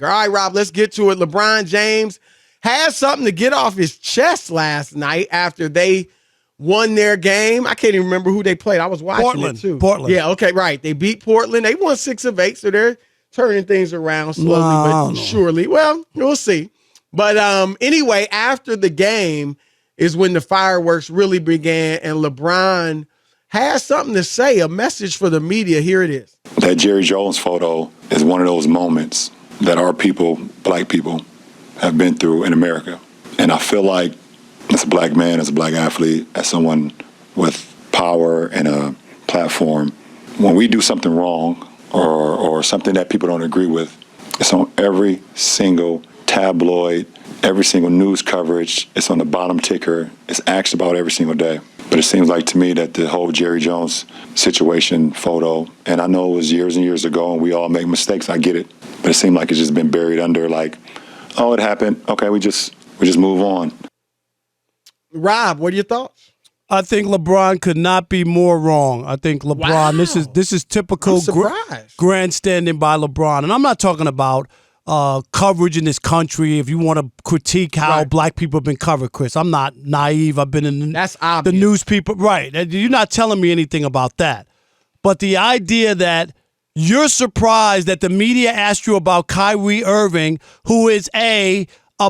All right, Rob, let's get to it. LeBron James had something to get off his chest last night after they won their game. I can't even remember who they played. I was watching it too. Portland. Yeah, okay, right. They beat Portland. They won 6 of 8, so they're turning things around slowly but surely. Well, we'll see. But anyway, after the game is when the fireworks really began, and LeBron has something to say, a message for the media. Here it is. That Jerry Jones photo is one of those moments that our people, black people, have been through in America. And I feel like as a black man, as a black athlete, as someone with power and a platform, when we do something wrong or something that people don't agree with, it's on every single tabloid, every single news coverage. It's on the bottom ticker. It's asked about every single day. But it seems like to me that the whole Jerry Jones situation photo, and I know it was years and years ago and we all make mistakes, I get it. But it seemed like it's just been buried under like, oh, it happened. Okay, we just move on. Rob, what are your thoughts? I think LeBron could not be more wrong. I think LeBron, this is typical grandstanding by LeBron. And I'm not talking about coverage in this country. If you want to critique how black people have been covered, Chris, I'm not naive. I've been in the newspaper. Right. You're not telling me anything about that. But the idea that you're surprised that the media asked you about Kyrie Irving, who is a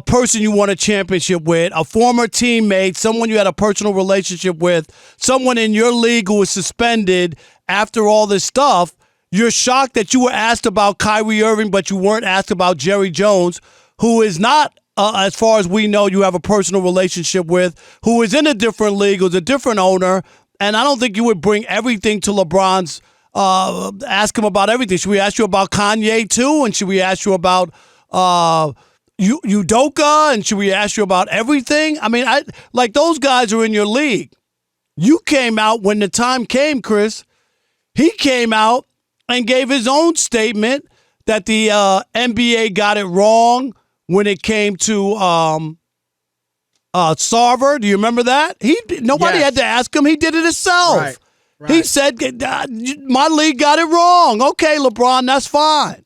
person you won a championship with, a former teammate, someone you had a personal relationship with, someone in your league who was suspended after all this stuff. You're shocked that you were asked about Kyrie Irving, but you weren't asked about Jerry Jones, who is not, as far as we know, you have a personal relationship with, who is in a different league, who's a different owner. And I don't think you would bring everything to LeBron's, ask him about everything. Should we ask you about Kanye too? And should we ask you about Udoka? And should we ask you about everything? I mean, like those guys are in your league. You came out when the time came, Chris. He came out and gave his own statement that the NBA got it wrong when it came to Sarver. Do you remember that? Nobody had to ask him. He did it himself. Right. He said, my league got it wrong. Okay, LeBron, that's fine.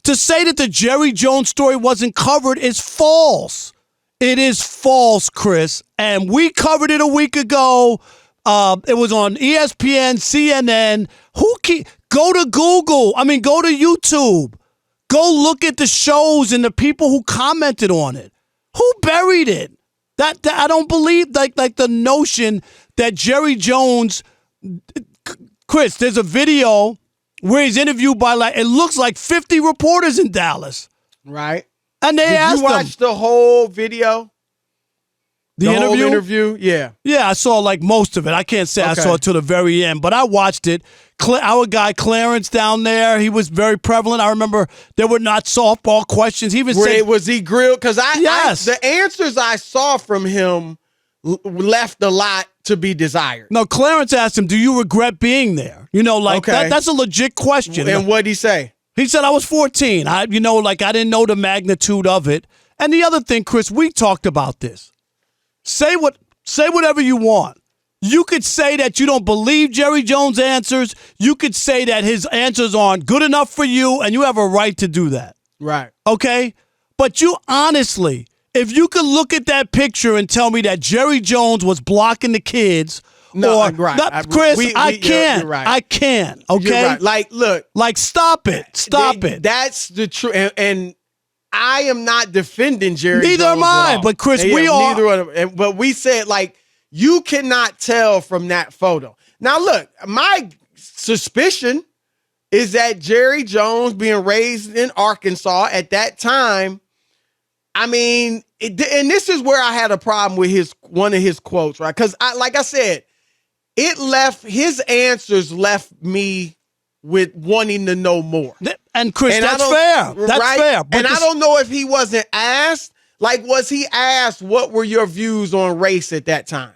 To say that the Jerry Jones story wasn't covered is false. It is false, Chris. And we covered it a week ago. It was on ESPN, CNN. Go to Google. Go to YouTube. Go look at the shows and the people who commented on it. Who buried it? That I don't believe like the notion that Jerry Jones. Chris, there's a video where he's interviewed by it looks like 50 reporters in Dallas. Right. And they asked him. Did you watch the whole video? The whole interview? Yeah. Yeah, I saw most of it. I can't say I saw it till the very end, but I watched it. Our guy Clarence down there, he was very prevalent. I remember there were not softball questions. He even said, was he grilled? Because the answers I saw from him left a lot to be desired. No, Clarence asked him, do you regret being there? That's a legit question. And what'd he say? He said, I was 14. I didn't know the magnitude of it. And the other thing, Chris, we talked about this. Say whatever you want. You could say that you don't believe Jerry Jones' answers. You could say that his answers aren't good enough for you, and you have a right to do that. Right. Okay? But you honestly, if you could look at that picture and tell me that Jerry Jones was blocking the kids, Chris, I can't. You're right. I can't. Okay? You're right. Look. Stop it. Stop it. That's the truth. And I am not defending Jerry Jones. Neither am I. But Chris, we are. Neither of them. But we said you cannot tell from that photo. Now look, my suspicion is that Jerry Jones, being raised in Arkansas at that time, and this is where I had a problem with one of his quotes, right? Because like I said, his answers left me with wanting to know more. And Chris, that's fair. That's fair. But I don't know if he wasn't asked. Was he asked, what were your views on race at that time?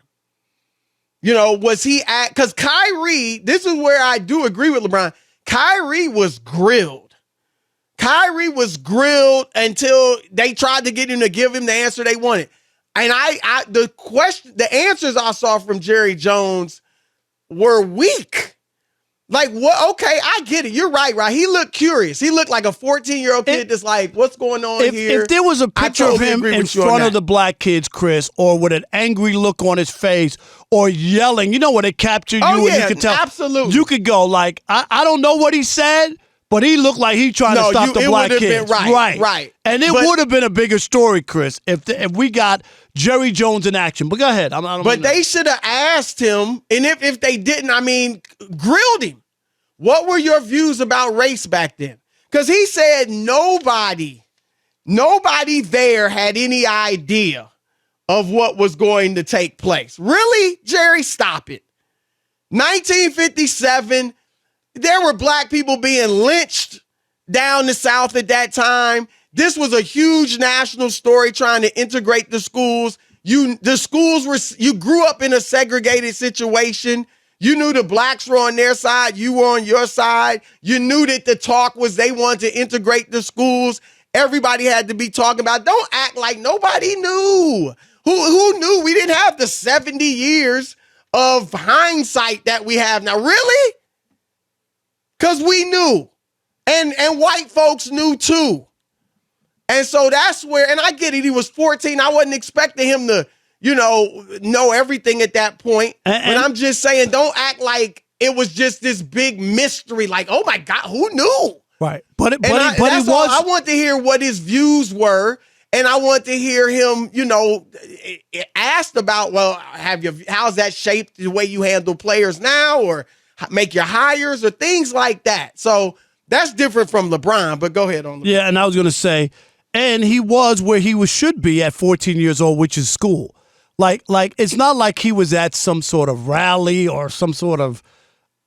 Was he asked? Because Kyrie, this is where I do agree with LeBron. Kyrie was grilled. Kyrie was grilled until they tried to get him to give him the answer they wanted. And the answers I saw from Jerry Jones were weak. Like, what? Okay, I get it. You're right, right? He looked curious. He looked like a 14-year-old kid that's like, what's going on here? If there was a picture of him in front of the black kids, Chris, or with an angry look on his face or yelling, where they capture you and you can tell. Absolutely. You could go like, I don't know what he said, but he looked like he trying to stop the black kids. Right. And it would have been a bigger story, Chris, if we got Jerry Jones in action. But go ahead. But they should have asked him, and if they didn't, grilled him. What were your views about race back then? Because he said nobody there had any idea of what was going to take place. Really? Jerry, stop it. 1957, there were black people being lynched down the South at that time. This was a huge national story trying to integrate the schools. You grew up in a segregated situation. You knew the blacks were on their side. You were on your side. You knew that the talk was they wanted to integrate the schools. Everybody had to be talking about. Don't act like nobody knew. Who knew? We didn't have the 70 years of hindsight that we have now. Really? Because we knew. And white folks knew too. And so that's where, and I get it, he was 14. I wasn't expecting him to, know everything at that point. But I'm just saying, don't act like it was just this big mystery. Like, oh my God, who knew? Right. I want to hear what his views were. And I want to hear him, asked about, well, how's that shaped the way you handle players now or make your hires or things like that. So that's different from LeBron, but go ahead on LeBron. Yeah, and I was going to say, and he was where he should be at 14 years old, which is school. Like it's not like he was at some sort of rally or some sort of,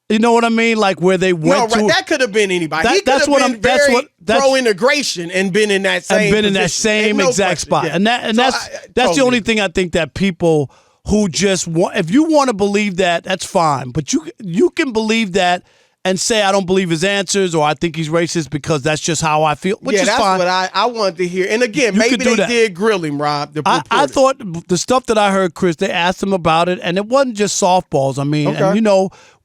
you know what I mean? Like where they went to. That could have been anybody. He could have been pro-integration and been in that same exact spot. Yeah. And that's the only thing I think that people who just want, if you want to believe that, that's fine. But you can believe that and say I don't believe his answers or I think he's racist because that's just how I feel, which is that's fine. What I wanted to hear. And again, maybe they did grill him, Rob. I thought the stuff that I heard, Chris, they asked him about it, and it wasn't just softballs. And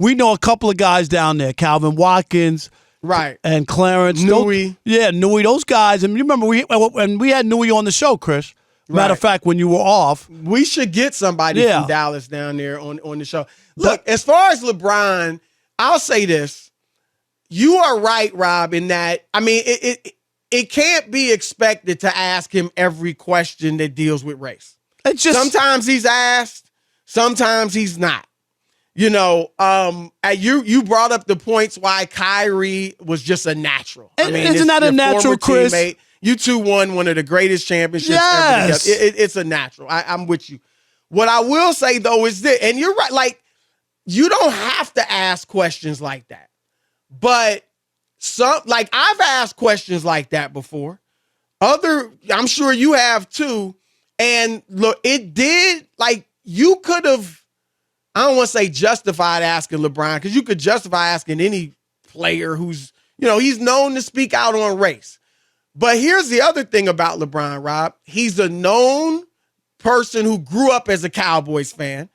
we know a couple of guys down there, Calvin Watkins, right, and Clarence Newey. Newey, those guys. And you remember we had Newey on the show, Chris. Matter of fact, when you were off, we should get somebody from Dallas down there on the show. Look, as far as LeBron, I'll say this. You are right, Rob, in that, it can't be expected to ask him every question that deals with race. It's just sometimes he's asked, sometimes he's not. You brought up the points why Kyrie was just a natural. Isn't that a natural, Chris? Teammate. You two won one of the greatest championships ever together. It's a natural. I'm with you. What I will say, though, is this, and you're right, like, you don't have to ask questions like that. But I've asked questions like that before. I'm sure you have too. And look, it did, you could have, I don't want to say justified asking LeBron, because you could justify asking any player who's, he's known to speak out on race. But here's the other thing about LeBron, Rob. He's a known person who grew up as a Cowboys fan.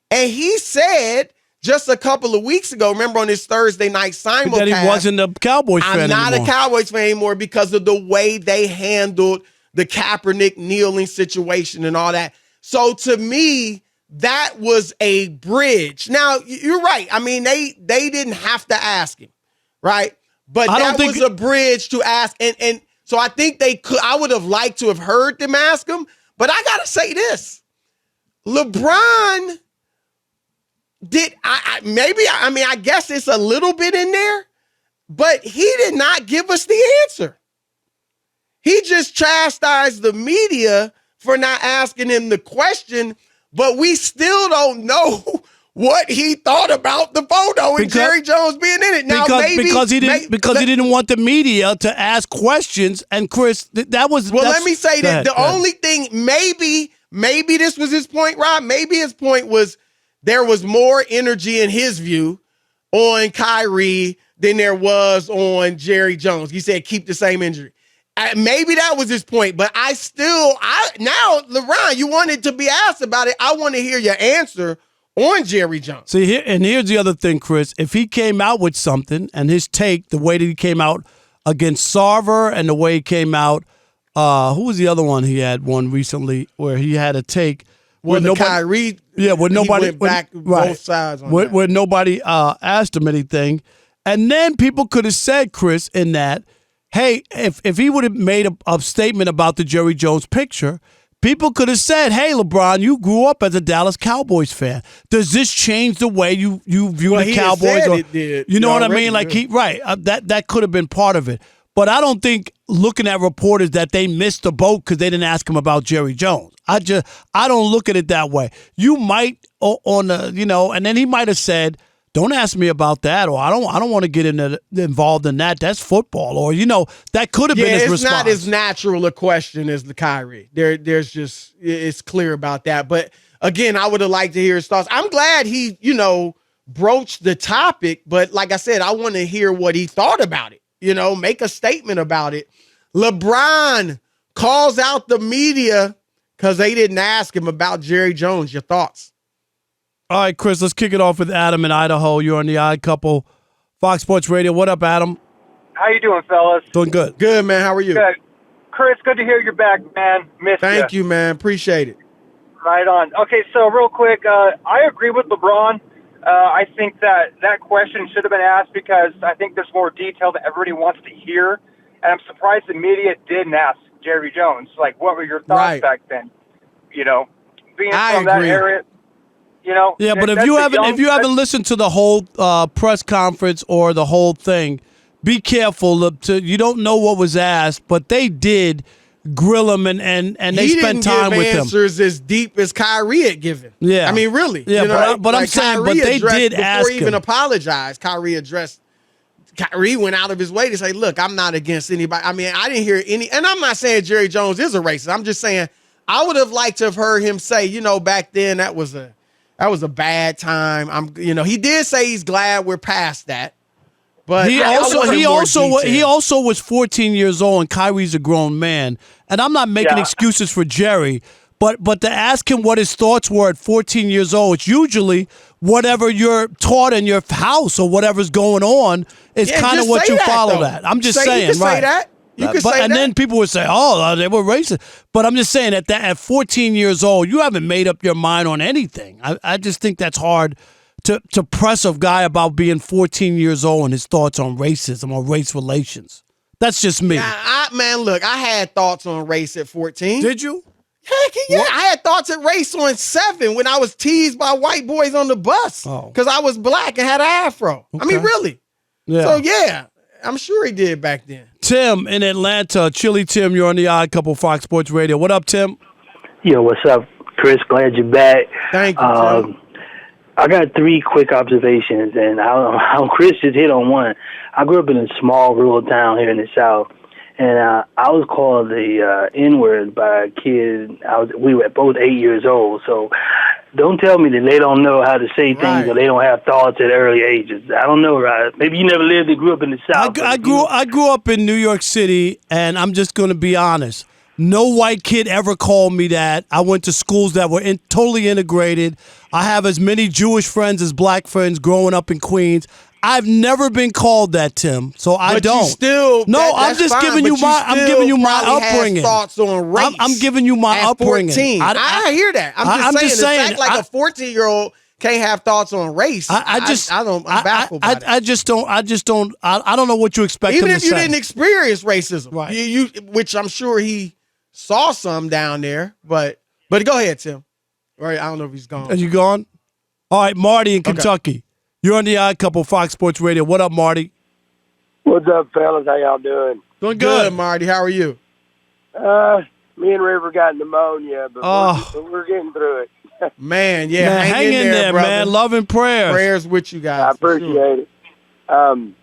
And he said just a couple of weeks ago, remember on his Thursday night simulcast, that he wasn't a Cowboys fan anymore. I'm not a Cowboys fan anymore because of the way they handled the Kaepernick kneeling situation and all that. So to me, that was a bridge. Now, you're right. They didn't have to ask him, right? But that was a bridge to ask. And so I think I would have liked to have heard them ask him. But I got to say this. LeBron I guess it's a little bit in there, but he did not give us the answer. He just chastised the media for not asking him the question, but we still don't know what he thought about the photo and Jerry Jones being in it. Now, because he didn't want the media to ask questions. And Chris, let me say that the only thing, maybe this was his point, Rob. Maybe his point was there was more energy in his view on Kyrie than there was on Jerry Jones. He said, keep the same injury. Maybe that was his point, but now, LeBron, you wanted to be asked about it. I want to hear your answer on Jerry Jones. See, here's the other thing, Chris. If he came out with something and his take, the way that he came out against Sarver and the way he came out, who was the other one he had one recently where he had a take? Where Kyrie, where nobody went back both sides on where nobody asked him anything. And then people could have said, Chris, in that, hey, if he would have made a statement about the Jerry Jones picture, people could have said, hey, LeBron, you grew up as a Dallas Cowboys fan. Does this change the way you view the Cowboys? It did. You know what I mean? Like that could have been part of it. But I don't think looking at reporters that they missed the boat because they didn't ask him about Jerry Jones. I don't look at it that way. You might and then he might have said, don't ask me about that, or I don't want to get involved in that. That's football, or that could have been his response. It's not as natural a question as the Kyrie. There's just it's clear about that. But again, I would have liked to hear his thoughts. I'm glad he broached the topic, but like I said, I want to hear what he thought about it. Make a statement about it. LeBron calls out the media because they didn't ask him about Jerry Jones. Your thoughts? All right, Chris, let's kick it off with Adam in Idaho. You're on the Odd Couple, Fox Sports Radio. What up, Adam? How you doing, fellas? Doing good. Good, man. How are you? Good. Chris, good to hear you're back, man. Missed you. Thank you, man. Appreciate it. Right on. Okay, so real quick, I agree with LeBron. I think that question should have been asked because I think there's more detail that everybody wants to hear. And I'm surprised the media didn't ask Jerry Jones. Like, what were your thoughts back then? Being from that area. Yeah, but if you haven't listened to the whole press conference or the whole thing, be careful. You don't know what was asked, but they did grill him and they spent time with him. He didn't give answers as deep as Kyrie had given. Yeah, I mean, really. Yeah, but I'm saying, but they did ask him before he even apologized. Kyrie went out of his way to say, "Look, I'm not against anybody." I mean, I didn't hear any, and I'm not saying Jerry Jones is a racist. I'm just saying I would have liked to have heard him say, back then that was a bad time. He did say he's glad we're past that. But he also was 14 years old, and Kyrie's a grown man. And I'm not making excuses for Jerry, but to ask him what his thoughts were at 14 years old, it's usually whatever you're taught in your house or whatever's going on is kind of what you follow that. I'm just saying, you can right? Say that. You could say and that. then people would say, "Oh, they were racist." But I'm just saying at 14 years old, you haven't made up your mind on anything. I just think that's hard to press a guy about being 14 years old and his thoughts on racism or race relations. That's just me. Look, I had thoughts on race at 14. Did you? Heck yeah, I had thoughts at race on 7 when I was teased by white boys on the bus because I was black and had an afro. Okay. I mean, really. Yeah. So, yeah, I'm sure he did back then. Tim in Atlanta. Chili Tim, you're on the Odd Couple, Fox Sports Radio. What up, Tim? Yo, what's up, Chris? Glad you're back. Thank you, Tim. I got 3 quick observations, and Chris just hit on one. I grew up in a small rural town here in the South, and I was called the N-word by a kid. We were both 8 years old, so don't tell me that they don't know how to say things or they don't have thoughts at early ages. I don't know, right? Maybe you never lived and grew up in the South. I grew up in New York City, and I'm just going to be honest. No white kid ever called me that. I went to schools that were totally integrated. I have as many Jewish friends as black friends growing up in Queens. I've never been called that, Tim. So I don't. You still, I'm just giving you my. I'm giving you my upbringing. Thoughts on race. I'm giving you my upbringing. 14. I hear that. I'm just saying. It's like a 14-year-old can't have thoughts on race. I'm baffled by that. I just don't. I don't know what you expect. Even him if to you say. didn't experience racism, right? Which I'm sure he saw some down there, but go ahead, Tim. Right? I don't know if he's gone. Are you gone? All right, Marty in Kentucky. Okay. You're on the Odd Couple, Fox Sports Radio. What up, Marty? What's up, fellas? How y'all doing? Doing good, Marty. How are you? Me and River got pneumonia, but we're getting through it. Man, hang in there, brother. man. Love and prayers. Prayers with you guys. I appreciate it.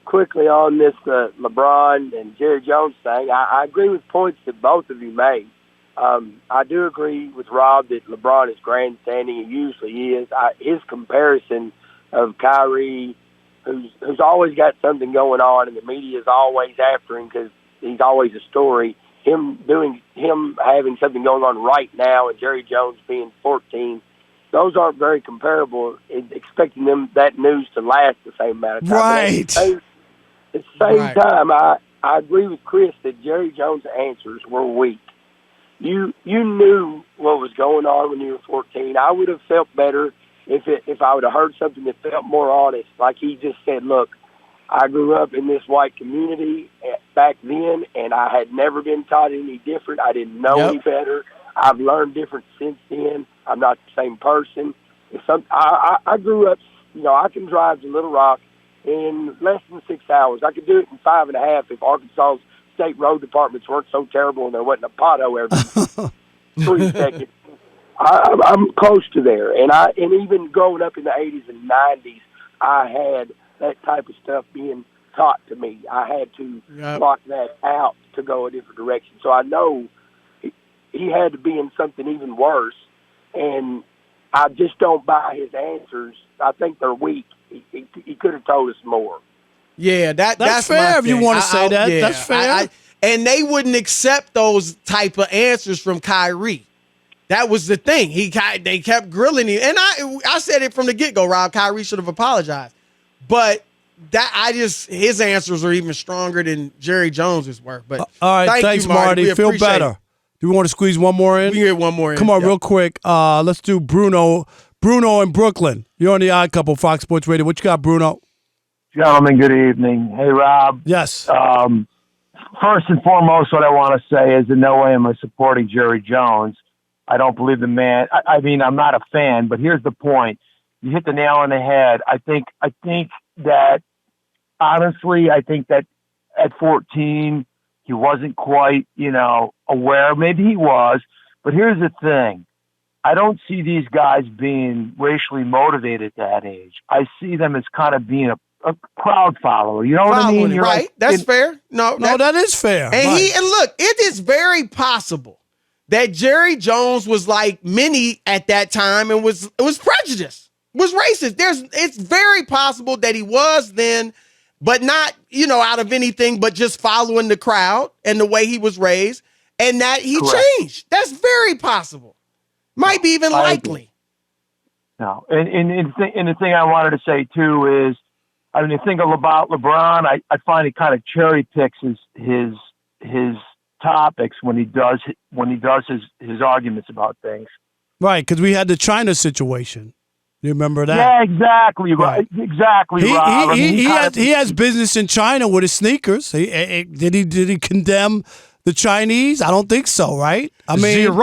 Quickly on this LeBron and Jerry Jones thing, I agree with points that both of you made. I do agree with Rob that LeBron is grandstanding. He usually is. His comparison of Kyrie, who's always got something going on, and the media is always after him because he's always a story. Him having something going on right now, and Jerry Jones being 14, those aren't very comparable. Expecting that news to last the same amount of time. Right. At the same time, I agree with Chris that Jerry Jones' answers were weak. You knew what was going on when you were 14. I would have felt better if I would have heard something that felt more honest. Like he just said, look, I grew up in this white community back then, and I had never been taught any different. I didn't know any better. I've learned different since then. I'm not the same person. I grew up, I can drive to Little Rock in less than 6 hours. I could do it in 5.5 if Arkansas's state road departments weren't so terrible and there wasn't a pothole every 3 seconds. I'm close to there, and even growing up in the 80s and 90s, I had that type of stuff being taught to me. I had to block that out to go a different direction. So I know he had to be in something even worse, and I just don't buy his answers. I think they're weak. He could have told us more. Yeah, that's fair if you want to say that. Yeah, that's fair. And they wouldn't accept those type of answers from Kyrie. That was the thing. They kept grilling him. And I said it from the get-go, Rob. Kyrie should have apologized. But his answers are even stronger than Jerry Jones's were. But all right, thanks, Marty. Feel better. It. Do we want to squeeze one more in? We can get one more in. Come on, real quick. Let's do Bruno. Bruno in Brooklyn. You're on the Odd Couple, Fox Sports Radio. What you got, Bruno? Gentlemen, good evening. Hey, Rob. Yes. First and foremost, what I want to say is in no way am I supporting Jerry Jones. I don't believe the man. I mean, I'm not a fan, but here's the point. You hit the nail on the head. I think that, honestly, I think that at 14, he wasn't quite, aware. Maybe he was. But here's the thing. I don't see these guys being racially motivated at that age. I see them as kind of being a crowd follower. You know what I mean? You're right. That's fair. No, that is fair. And and look, it is very possible that Jerry Jones was like many at that time and was prejudiced, was racist. It's very possible that he was then, but not, out of anything but just following the crowd and the way he was raised, and that he changed. That's very possible. Might be even likely. No. And the thing I wanted to say too is, I mean, you think about LeBron, I find he kind of cherry picks his topics when he does his arguments about things. Right, because we had the China situation. You remember that? Yeah, exactly. Right. Exactly. Rob. He has business in China with his sneakers. Did he condemn the Chinese? I don't think so. Right? I mean, 0.